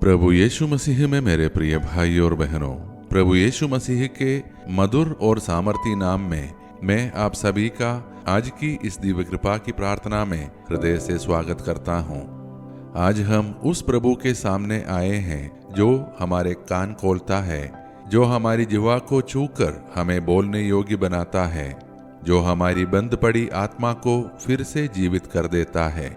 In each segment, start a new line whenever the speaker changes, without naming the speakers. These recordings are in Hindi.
प्रभु यीशु मसीह में मेरे प्रिय भाई और बहनों, प्रभु यीशु मसीह के मधुर और सामर्थी नाम में मैं आप सभी का आज की इस दिव्य कृपा की प्रार्थना में हृदय से स्वागत करता हूँ। आज हम उस प्रभु के सामने आए हैं जो हमारे कान खोलता है, जो हमारी जिह्वा को छूकर हमें बोलने योग्य बनाता है, जो हमारी बंद पड़ी आत्मा को फिर से जीवित कर देता है।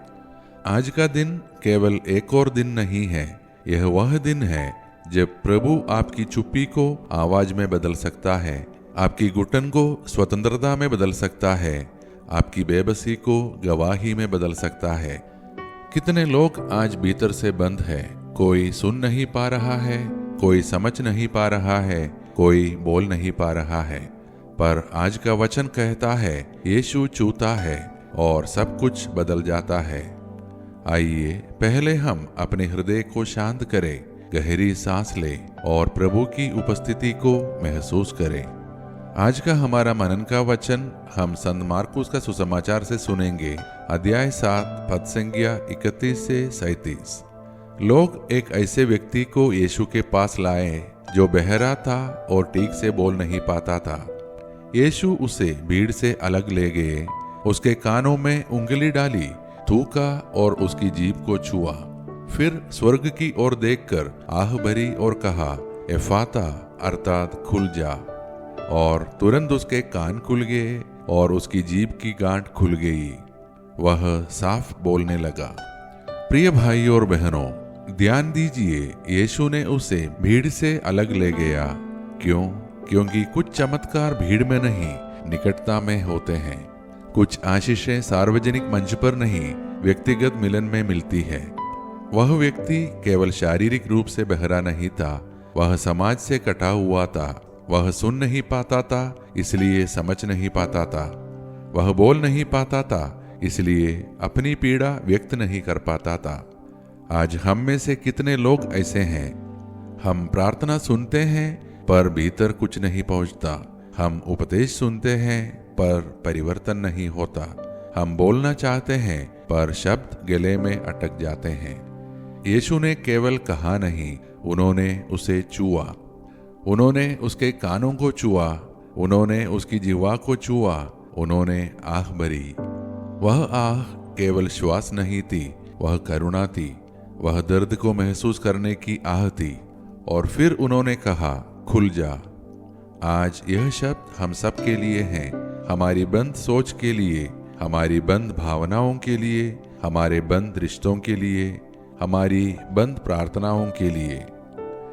आज का दिन केवल एक और दिन नहीं है, यह वह दिन है जब प्रभु आपकी चुप्पी को आवाज में बदल सकता है, आपकी घुटन को स्वतंत्रता में बदल सकता है, आपकी बेबसी को गवाही में बदल सकता है। कितने लोग आज भीतर से बंद है, कोई सुन नहीं पा रहा है, कोई समझ नहीं पा रहा है, कोई बोल नहीं पा रहा है। पर आज का वचन कहता है, यीशु छूता है और सब कुछ बदल जाता है। आइए पहले हम अपने हृदय को शांत करें, गहरी सांस लें और प्रभु की उपस्थिति को महसूस करें। आज का हमारा मनन का वचन हम संत मार्कुस का सुसमाचार से सुनेंगे, अध्याय 7 पद संख्या 31 से 37। लोग एक ऐसे व्यक्ति को यीशु के पास लाए जो बहरा था और ठीक से बोल नहीं पाता था। यीशु उसे भीड़ से अलग ले गए, उसके कानों में उंगली डाली, थूका और उसकी जीभ को छुआ। फिर स्वर्ग की ओर देखकर आह भरी और कहा, एफाता अर्थात खुल जा। और तुरंत उसके कान खुल गए और उसकी जीभ की गांठ खुल गई, वह साफ बोलने लगा। प्रिय भाई और बहनों, ध्यान दीजिए, यीशु ने उसे भीड़ से अलग ले गया। क्यों? क्योंकि कुछ चमत्कार भीड़ में नहीं, निकटता में होते हैं। कुछ आशीषें सार्वजनिक मंच पर नहीं, व्यक्तिगत मिलन में मिलती है। वह व्यक्ति केवल शारीरिक रूप से बहरा नहीं था, वह समाज से कटा हुआ था। वह सुन नहीं पाता था, इसलिए समझ नहीं पाता था। वह बोल नहीं पाता था, इसलिए अपनी पीड़ा व्यक्त नहीं कर पाता था। आज हम में से कितने लोग ऐसे हैं? हम प्रार्थना सुनते हैं पर भीतर कुछ नहीं पहुंचता। हम उपदेश सुनते हैं पर परिवर्तन नहीं होता। हम बोलना चाहते हैं पर शब्द गले में अटक जाते हैं। यीशु ने केवल कहा नहीं, उन्होंने उसे छुआ। उन्होंने उसके कानों को छुआ, उन्होंने उसकी जिह्वा को छुआ, उन्होंने आह भरी। वह आह केवल श्वास नहीं थी, वह करुणा थी, वह दर्द को महसूस करने की आह थी। और फिर उन्होंने कहा, खुल जा। आज यह शब्द हम सब के लिए हैं, हमारी बंद सोच के लिए, हमारी बंद भावनाओं के लिए, हमारे बंद रिश्तों के लिए, हमारी बंद प्रार्थनाओं के लिए।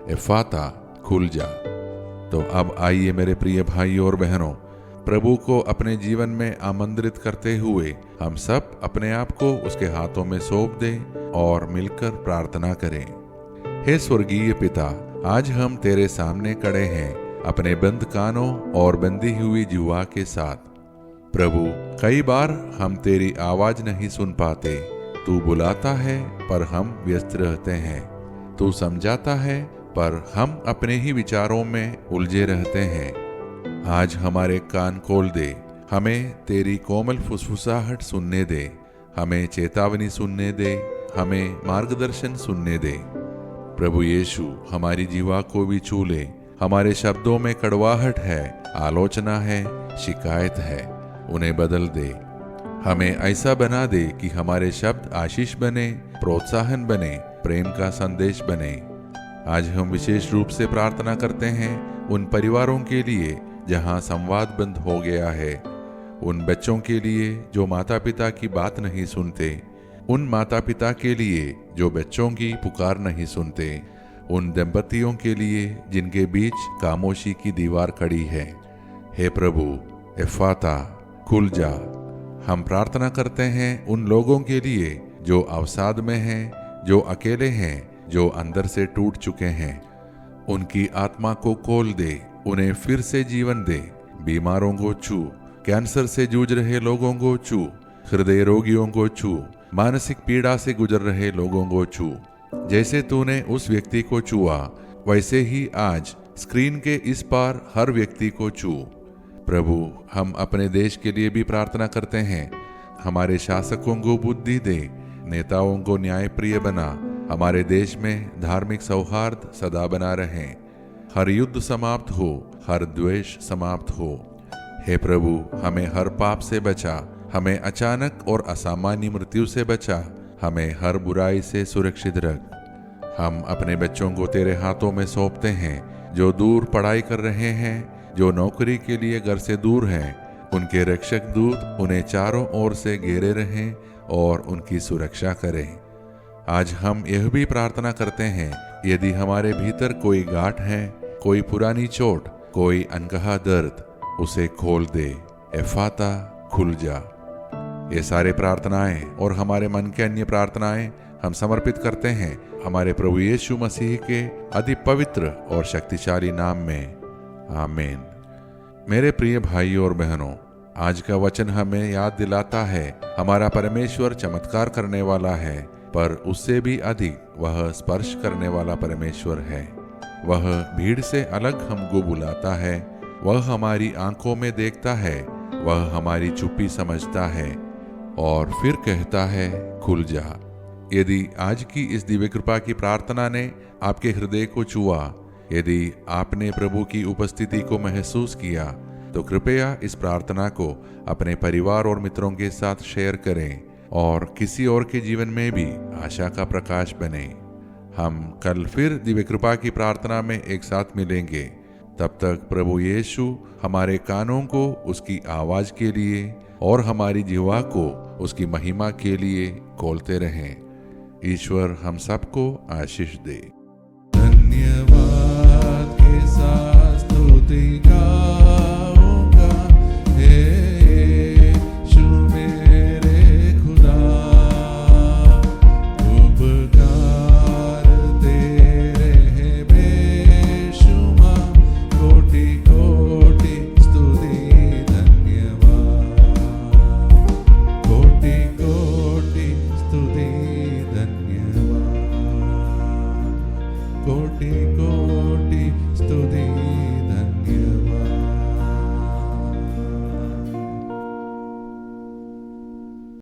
एफाता खुल जा। तो अब आइए मेरे प्रिय भाई और बहनों, प्रभु को अपने जीवन में आमंत्रित करते हुए हम सब अपने आप को उसके हाथों में सौंप दें और मिलकर प्रार्थना करें। हे स्वर्गीय पिता, आज हम तेरे सामने खड़े हैं अपने बंद कानों और बंधी हुई जिह्वा के साथ। प्रभु, कई बार हम तेरी आवाज नहीं सुन पाते। तू बुलाता है पर हम व्यस्त रहते हैं। तू समझाता है पर हम अपने ही विचारों में उलझे रहते हैं। आज हमारे कान खोल दे, हमें तेरी कोमल फुसफुसाहट सुनने दे, हमें चेतावनी सुनने दे, हमें मार्गदर्शन सुनने दे। प्रभु यीशु, हमारी जीवा को भी छू ले। हमारे शब्दों में कड़वाहट है, आलोचना है, शिकायत है, उन्हें बदल दे। हमें ऐसा बना दे कि हमारे शब्द आशीष बने, प्रोत्साहन बने, प्रेम का संदेश बने। आज हम विशेष रूप से प्रार्थना करते हैं उन परिवारों के लिए जहां संवाद बंद हो गया है, उन बच्चों के लिए जो माता पिता की बात नहीं सुनते, उन माता पिता के लिए जो बच्चों की पुकार नहीं सुनते, उन दंपतियों के लिए जिनके बीच खामोशी की दीवार खड़ी है। हे प्रभु, एफाता खुल जा। हम प्रार्थना करते हैं उन लोगों के लिए जो अवसाद में हैं, जो अकेले हैं, जो अंदर से टूट चुके हैं। उनकी आत्मा को खोल दे, उन्हें फिर से जीवन दे। बीमारों को छू, कैंसर से जूझ रहे लोगों को छू, हृदय रोगियों को छू, मानसिक पीड़ा से गुजर रहे लोगों को छू। जैसे तूने उस व्यक्ति को छुआ, वैसे ही आज स्क्रीन के इस पार हर व्यक्ति को छू। प्रभु, हम अपने देश के लिए भी प्रार्थना करते हैं। हमारे शासकों को बुद्धि दे, नेताओं को न्यायप्रिय बना, हमारे देश में धार्मिक सौहार्द सदा बना रहे, हर युद्ध समाप्त हो, हर द्वेष समाप्त हो। हे प्रभु, हमें हर पाप से बचा, हमें अचानक और असामान्य मृत्यु से बचा, हमें हर बुराई से सुरक्षित रख। हम अपने बच्चों को तेरे हाथों में सौंपते हैं, जो दूर पढ़ाई कर रहे हैं, जो नौकरी के लिए घर से दूर हैं। उनके रक्षक दूत उन्हें चारों ओर से घेरे रहें और उनकी सुरक्षा करें। आज हम यह भी प्रार्थना करते हैं, यदि हमारे भीतर कोई गांठ है, कोई पुरानी चोट, कोई अनकहा दर्द, उसे खोल दे। एफाता, खुल जा। ये सारे प्रार्थनाएं और हमारे मन के अन्य प्रार्थनाएं हम समर्पित करते हैं हमारे प्रभु यीशु मसीह के अति पवित्र और शक्तिशाली नाम में, आमीन। मेरे प्रिय भाइयों और बहनों, आज का वचन हमें याद दिलाता है हमारा परमेश्वर चमत्कार करने वाला है, पर उससे भी अधिक वह स्पर्श करने वाला परमेश्वर है। वह भीड़ से अलग हमको बुलाता है, वह हमारी आंखों में देखता है, वह हमारी चुप्पी समझता है और फिर कहता है, खुल जा। यदि आज की इस दिव्य कृपा की प्रार्थना ने आपके हृदय को छुआ, यदि आपने प्रभु की उपस्थिति को महसूस किया, तो कृपया इस प्रार्थना को अपने परिवार और मित्रों के साथ शेयर करें और किसी और के जीवन में भी आशा का प्रकाश बने। हम कल फिर दिव्य कृपा की प्रार्थना में एक साथ मिलेंगे। तब तक प्रभु यीशु हमारे कानों को उसकी आवाज के लिए और हमारी जिह्वा को उसकी महिमा के लिए खोलते रहें। ईश्वर हम सबको आशीष दे। धन्यवाद के साथ स्तुति का